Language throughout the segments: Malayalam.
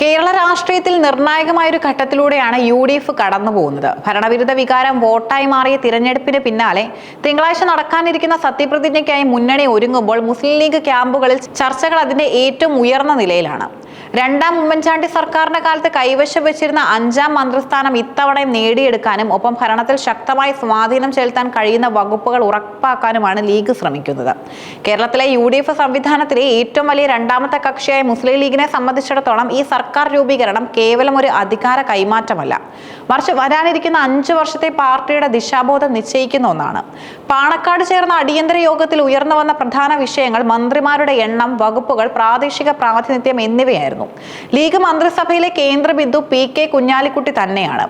കേരള രാഷ്ട്രീയത്തിൽ നിർണായകമായ ഒരു ഘട്ടത്തിലൂടെയാണ് UDF കടന്നു പോകുന്നത്. ഭരണവിരുദ്ധ വികാരം വോട്ടായി മാറിയ തിരഞ്ഞെടുപ്പിന് പിന്നാലെ തിങ്കളാഴ്ച നടക്കാനിരിക്കുന്ന സത്യപ്രതിജ്ഞയ്ക്കായി മുന്നണി ഒരുങ്ങുമ്പോൾ മുസ്ലിം ലീഗ് ക്യാമ്പുകളിൽ ചർച്ചകൾ അതിന്റെ ഏറ്റവും ഉയർന്ന നിലയിലാണ്. രണ്ടാം ഉമ്മൻചാണ്ടി സർക്കാരിന്റെ കാലത്ത് കൈവശം വെച്ചിരുന്ന 5ാം മന്ത്രിസ്ഥാനം ഇത്തവണയും നേടിയെടുക്കാനും ഒപ്പം ഭരണത്തിൽ ശക്തമായി സ്വാധീനം ചെലുത്താൻ കഴിയുന്ന വകുപ്പുകൾ ഉറപ്പാക്കാനുമാണ് ലീഗ് ശ്രമിക്കുന്നത്. കേരളത്തിലെ UDF സംവിധാനത്തിലെ ഏറ്റവും വലിയ രണ്ടാമത്തെ കക്ഷിയായ മുസ്ലിം ലീഗിനെ സംബന്ധിച്ചിടത്തോളം ഈ സർക്കാർ രൂപീകരണം കേവലം ഒരു അധികാര കൈമാറ്റമല്ല, മറിച്ച് വരാനിരിക്കുന്ന 5 വർഷത്തെ പാർട്ടിയുടെ ദിശാബോധം നിശ്ചയിക്കുന്ന ഒന്നാണ്. പാണക്കാട് ചേർന്ന അടിയന്തര യോഗത്തിൽ ഉയർന്നു വന്ന പ്രധാന വിഷയങ്ങൾ മന്ത്രിമാരുടെ എണ്ണം, വകുപ്പുകൾ, പ്രാദേശിക പ്രാതിനിധ്യം എന്നിവയായിരുന്നു. ലീഗ് മന്ത്രിസഭയിലെ കേന്ദ്ര ബിന്ദു PK കുഞ്ഞാലിക്കുട്ടി തന്നെയാണ്.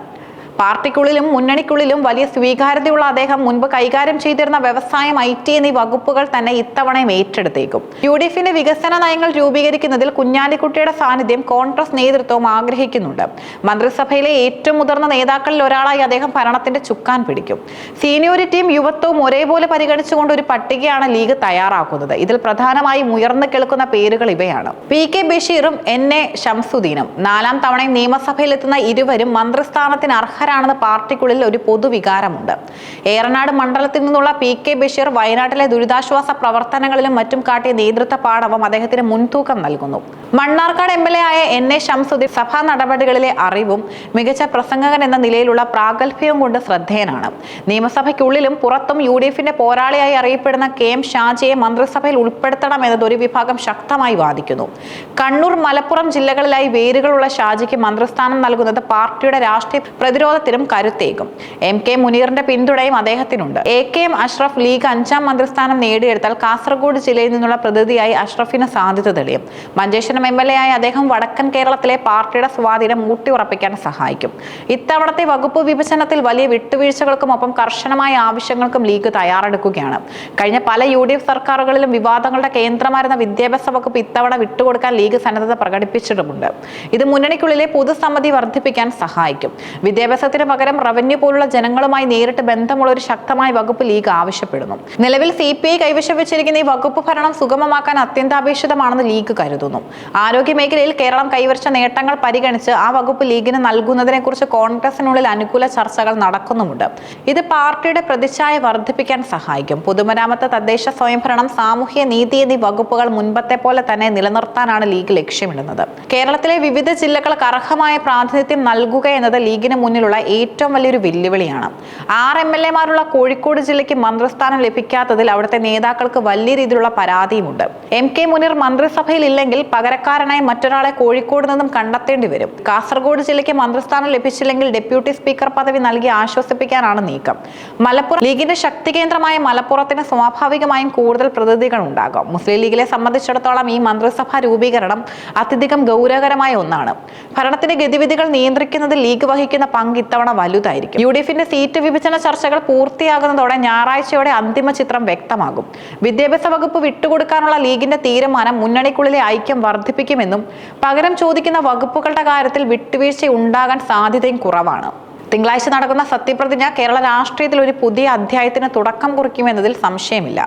പാർട്ടിക്കുള്ളിലും മുന്നണിക്കുള്ളിലും വലിയ സ്വീകാര്യതയുള്ള അദ്ദേഹം മുൻപ് കൈകാര്യം ചെയ്തിരുന്ന വ്യവസായം, IT എന്നീ വകുപ്പുകൾ തന്നെ ഇത്തവണയും ഏറ്റെടുത്തേക്കും. UDFന്റെ വികസന നയങ്ങൾ രൂപീകരിക്കുന്നതിൽ കുഞ്ഞാലിക്കുട്ടിയുടെ സാന്നിധ്യം കോൺഗ്രസ് നേതൃത്വവും ആഗ്രഹിക്കുന്നുണ്ട്. മന്ത്രിസഭയിലെ ഏറ്റവും മുതിർന്ന നേതാക്കളിൽ ഒരാളായി അദ്ദേഹം ഭരണത്തിന്റെ ചുക്കാൻ പിടിക്കും. സീനിയോറിറ്റിയും യുവത്വവും ഒരേപോലെ പരിഗണിച്ചുകൊണ്ട് ഒരു പട്ടികയാണ് ലീഗ് തയ്യാറാക്കുന്നത്. ഇതിൽ പ്രധാനമായും ഉയർന്നു കേൾക്കുന്ന പേരുകൾ ഇവയാണ്: PK ബഷീറും NA ഷംസുദ്ദീനും. 4ാം തവണയും നിയമസഭയിലെത്തുന്ന ഇരുവരും മന്ത്രിസ്ഥാനത്തിന് അർഹരാണെന്ന് പാർട്ടിക്കുള്ളിൽ ഒരു പൊതുവികാരമുണ്ട്. ഏറനാട് മണ്ഡലത്തിൽ നിന്നുള്ള PK ബഷീർ വയനാട്ടിലെ ദുരിതാശ്വാസ പ്രവർത്തനങ്ങളിലും മറ്റും കാട്ടിയ നേതൃത്വ പാടവം അദ്ദേഹത്തിന് മുൻതൂക്കം നൽകുന്നു. മണ്ണാർക്കാട് MLA ആയ NA ഷംസുദ്ദീൻ സഭാ നടപടികളിലെ അറിവും മികച്ച പ്രസംഗകൻ എന്ന നിലയിലുള്ള പ്രാഗൽഭ്യവും കൊണ്ട് ശ്രദ്ധേയനാണ്. നിയമസഭയ്ക്കുള്ളിലും പുറത്തും UDFന്റെ പോരാളിയായി അറിയപ്പെടുന്ന KM ഷാജിയെ മന്ത്രിസഭയിൽ ഉൾപ്പെടുത്തണം എന്നത് ഒരു വിഭാഗം ശക്തമായി വാദിക്കുന്നു. കണ്ണൂർ, മലപ്പുറം ജില്ലകളിലായി വേരുകളുള്ള ഷാജിക്ക് മന്ത്രിസ്ഥാനം നൽകുന്നത് പാർട്ടിയുടെ രാഷ്ട്രീയ പ്രതിരോധത്തിനും കരുത്തേക്കും. MK മുനീറിന്റെ പിന്തുണയും അദ്ദേഹത്തിനുണ്ട്. AKM അഷ്റഫ് ലീഗ് 5ാം മന്ത്രിസ്ഥാനം നേടിയെടുത്താൽ കാസർഗോഡ് ജില്ലയിൽ നിന്നുള്ള പ്രതിനിധിയായി അഷ്റഫിന് സാധ്യത തെളിയും. മഞ്ചേശ്വരം MLA ആയ അദ്ദേഹം വടക്കൻ കേരളത്തിലെ പാർട്ടിയുടെ സ്വാധീനം ഊട്ടിയുറപ്പിക്കാൻ സഹായിക്കും. ഇത്തവണത്തെ വകുപ്പ് വിഭജനത്തിൽ വലിയ വിട്ടുവീഴ്ചകൾക്കും ഒപ്പം കർശനമായ ആവശ്യങ്ങൾക്കും ലീഗ് തയ്യാറെടുക്കുകയാണ്. കഴിഞ്ഞ പല UDF സർക്കാരുകളിലും വിവാദങ്ങളുടെ കേന്ദ്രമായിരുന്ന വിദ്യാഭ്യാസ വകുപ്പ് ഇത്തവണ വിട്ടുകൊടുക്കാൻ ലീഗ് സന്നദ്ധത പ്രകടിപ്പിച്ചിട്ടുമുണ്ട്. ഇത് മുന്നണിക്കുള്ളിലെ പൊതുസമ്മതി വർദ്ധിപ്പിക്കാൻ സഹായിക്കും. വിദ്യാഭ്യാസത്തിന് പകരം റവന്യൂ പോലുള്ള ജനങ്ങളുമായി നേരിട്ട് ബന്ധമുള്ള ഒരു ശക്തമായ വകുപ്പ് ലീഗ് ആവശ്യപ്പെടുന്നു. നിലവിൽ CPI കൈവശം വെച്ചിരിക്കുന്ന ഈ വകുപ്പ് ഭരണം സുഗമമാക്കാൻ അത്യന്താപേക്ഷിതമാണെന്ന് ലീഗ് കരുതുന്നു. ആരോഗ്യ മേഖലയിൽ കേരളം കൈവരിച്ച നേട്ടങ്ങൾ പരിഗണിച്ച് ആ വകുപ്പ് ലീഗിന് നൽകുന്നതിനെ കുറിച്ച് കോൺഗ്രസിനുള്ളിൽ അനുകൂല ചർച്ചകൾ നടക്കുന്നുമുണ്ട്. ഇത് പാർട്ടിയുടെ പ്രതിച്ഛായ വർദ്ധിപ്പിക്കാൻ സഹായിക്കും. പൊതുമരാമത്ത്, തദ്ദേശ സ്വയംഭരണം, സാമൂഹ്യ നീതി എന്നീ വകുപ്പുകൾ മുൻപത്തെ പോലെ തന്നെ നിലനിർത്താനാണ് ലീഗ് ലക്ഷ്യമിടുന്നത്. കേരളത്തിലെ വിവിധ ജില്ലകൾക്ക് അർഹമായ പ്രാതിനിധ്യം നൽകുക എന്നത് ലീഗിന് മുന്നിലുള്ള ഏറ്റവും വലിയൊരു വെല്ലുവിളിയാണ്. 6 MLA-മാരുള്ള കോഴിക്കോട് ജില്ലയ്ക്ക് മന്ത്രിസ്ഥാനം ലഭിക്കാത്തതിൽ അവിടുത്തെ നേതാക്കൾക്ക് വലിയ രീതിയിലുള്ള പരാതിയുമുണ്ട്. MK മുനീർ മന്ത്രിസഭയിൽ ഇല്ലെങ്കിൽ പകരക്കാരനായി മറ്റൊരാളെ കോഴിക്കോട് നിന്നും കണ്ടെത്തേണ്ടി വരും. കാസർഗോഡ് ജില്ലയ്ക്ക് മന്ത്രിസ്ഥാനം ലഭിച്ചില്ലെങ്കിൽ ഡെപ്യൂട്ടി സ്പീക്കർ പദവി നൽകി ആശ്വസിപ്പിക്കാനാണ് നീക്കം. മലപ്പുറം ലീഗിന്റെ ശക്തി കേന്ദ്രമായ മലപ്പുറത്തിന് സ്വാഭാവികമായും കൂടുതൽ പ്രതിനിധികൾ ഉണ്ടാകും. മുസ്ലിം ലീഗിനെ സംബന്ധിച്ചിടത്തോളം ഈ മന്ത്രിസഭാ രൂപീകരണം അത്യധികം ഗൗരവകരമായ ഒന്നാണ്. ഭരണത്തിന്റെ ഗതിവിധികൾ നിയന്ത്രിക്കുന്നതിൽ ലീഗ് വഹിക്കുന്ന പങ്ക് ഇത്തവണ വലുതായിരിക്കും. UDFന്റെ സീറ്റ് വിഭജന ചർച്ചകൾ പൂർത്തിയാകുന്നതോടെ ഞായറാഴ്ചയോടെ അന്തിമ ചിത്രം വ്യക്തമാകും. വിദ്യാഭ്യാസ വകുപ്പ് വിട്ടുകൊടുക്കാനുള്ള ലീഗിന്റെ തീരുമാനം മുന്നണിക്കുള്ളിലെ ഐക്യം വർദ്ധിപ്പിക്കുമെന്നും പകരം ചോദിക്കുന്ന വകുപ്പുകളുടെ കാര്യത്തിൽ വിട്ടുവീഴ്ച ഉണ്ടാകാൻ സാധ്യതയും കുറവാണ്. തിങ്കളാഴ്ച നടക്കുന്ന സത്യപ്രതിജ്ഞ കേരള രാഷ്ട്രീയത്തിൽ ഒരു പുതിയ അധ്യായത്തിന് തുടക്കം കുറിക്കുമെന്നതിൽ സംശയമില്ല.